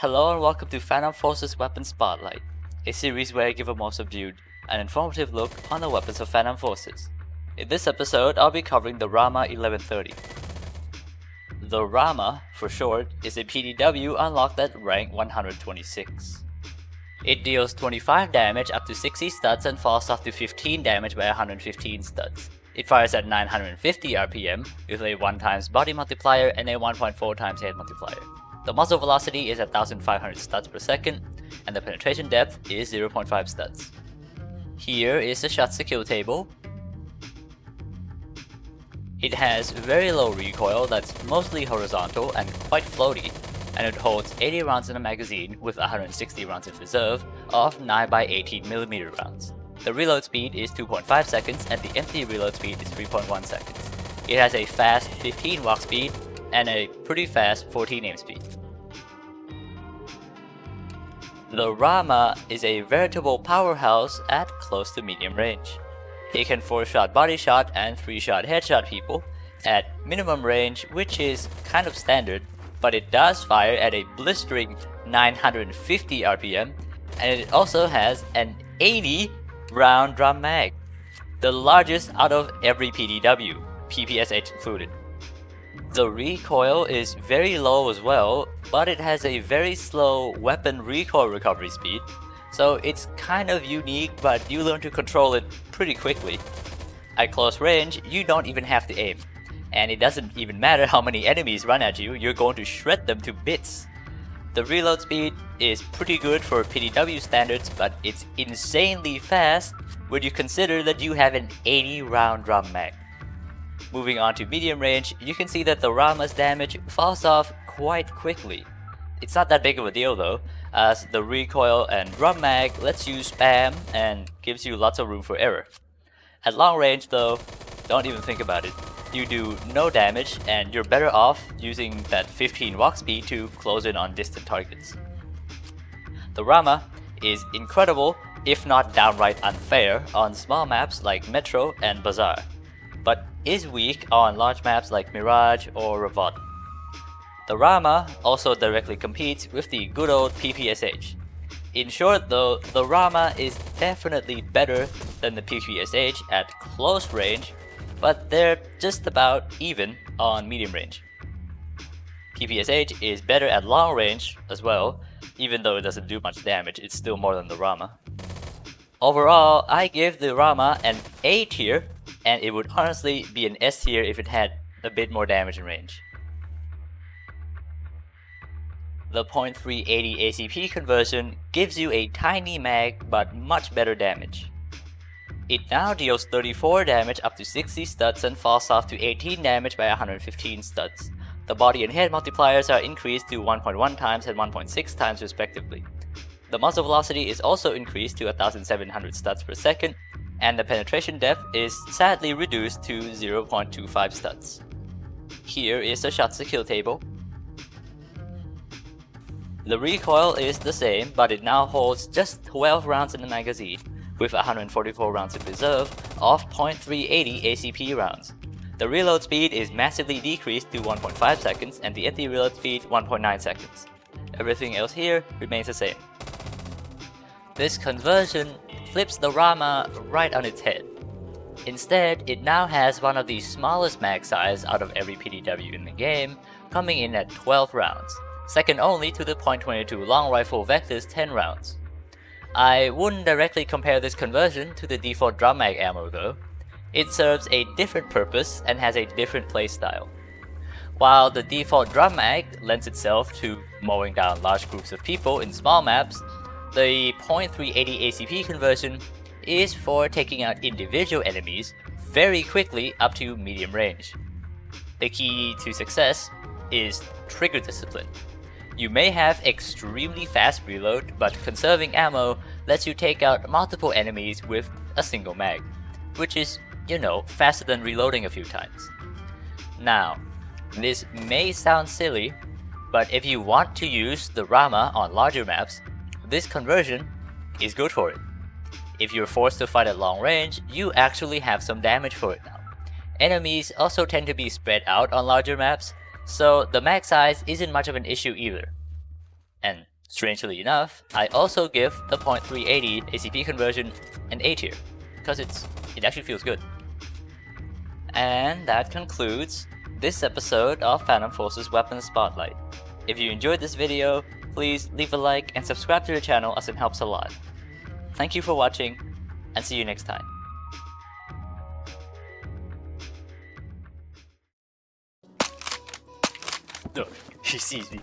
Hello and welcome to Phantom Forces Weapons Spotlight, a series where I give a more subdued and informative look on the weapons of Phantom Forces. In this episode, I'll be covering the RAMA 1130. The RAMA, for short, is a PDW unlocked at rank 126. It deals 25 damage up to 60 studs and falls off to 15 damage by 115 studs. It fires at 950 RPM with a 1x body multiplier and a 1.4x head multiplier. The muzzle velocity is at 1500 studs per second, and the penetration depth is 0.5 studs. Here is the shots to kill table. It has very low recoil that's mostly horizontal and quite floaty, and it holds 80 rounds in a magazine with 160 rounds in reserve of 9x18mm rounds. The reload speed is 2.5 seconds and the empty reload speed is 3.1 seconds. It has a fast 15 walk speed and a pretty fast 14 aim speed. The RAMA is a veritable powerhouse at close to medium range. It can 4-shot body shot and 3-shot headshot people at minimum range, which is kind of standard, but it does fire at a blistering 950 RPM, and it also has an 80 round drum mag, the largest out of every PDW, PPSH included. The recoil is very low as well, but it has a very slow weapon recoil recovery speed, so it's kind of unique, but you learn to control it pretty quickly. At close range, you don't even have to aim, and it doesn't even matter how many enemies run at you, you're going to shred them to bits. The reload speed is pretty good for PDW standards, but it's insanely fast when you consider that you have an 80 round drum mag. Moving on to medium range, you can see that the RAMA's damage falls off quite quickly. It's not that big of a deal though, as the recoil and drum mag lets you spam and gives you lots of room for error. At long range though, don't even think about it. You do no damage and you're better off using that 15 walk speed to close in on distant targets. The RAMA is incredible, if not downright unfair, on small maps like Metro and Bazaar, but is weak on large maps like Mirage or Revolt. The RAMA also directly competes with the good old PPSH. In short though, the RAMA is definitely better than the PPSH at close range, but they're just about even on medium range. PPSH is better at long range as well, even though it doesn't do much damage, it's still more than the RAMA. Overall, I give the RAMA an A tier, and it would honestly be an S tier if it had a bit more damage and range. The .380 ACP conversion gives you a tiny mag but much better damage. It now deals 34 damage up to 60 studs and falls off to 18 damage by 115 studs. The body and head multipliers are increased to 1.1x and 1.6x respectively. The muzzle velocity is also increased to 1700 studs per second, and the penetration depth is sadly reduced to 0.25 studs. Here is the shots to kill table. The recoil is the same, but it now holds just 12 rounds in the magazine, with 144 rounds in reserve of .380 ACP rounds. The reload speed is massively decreased to 1.5 seconds and the empty reload speed 1.9 seconds. Everything else here remains the same. This conversion flips the RAMA right on its head. Instead, it now has one of the smallest mag size out of every PDW in the game, coming in at 12 rounds, second only to the .22 long rifle Vector's 10 rounds. I wouldn't directly compare this conversion to the default drum mag ammo though. It serves a different purpose and has a different playstyle. While the default drum mag lends itself to mowing down large groups of people in small maps, the .380 ACP conversion is for taking out individual enemies very quickly up to medium range. The key to success is trigger discipline. You may have extremely fast reload, but conserving ammo lets you take out multiple enemies with a single mag, which is, faster than reloading a few times. Now, this may sound silly, but if you want to use the RAMA on larger maps, this conversion is good for it. If you're forced to fight at long range, you actually have some damage for it now. Enemies also tend to be spread out on larger maps, so the mag size isn't much of an issue either. And Strangely enough, I also give the .380 ACP conversion an A tier, because it actually feels good. And that concludes this episode of Phantom Force's Weapons Spotlight. If you enjoyed this video, please leave a like and subscribe to the channel as it helps a lot. Thank you for watching, and see you next time. Look, she sees me.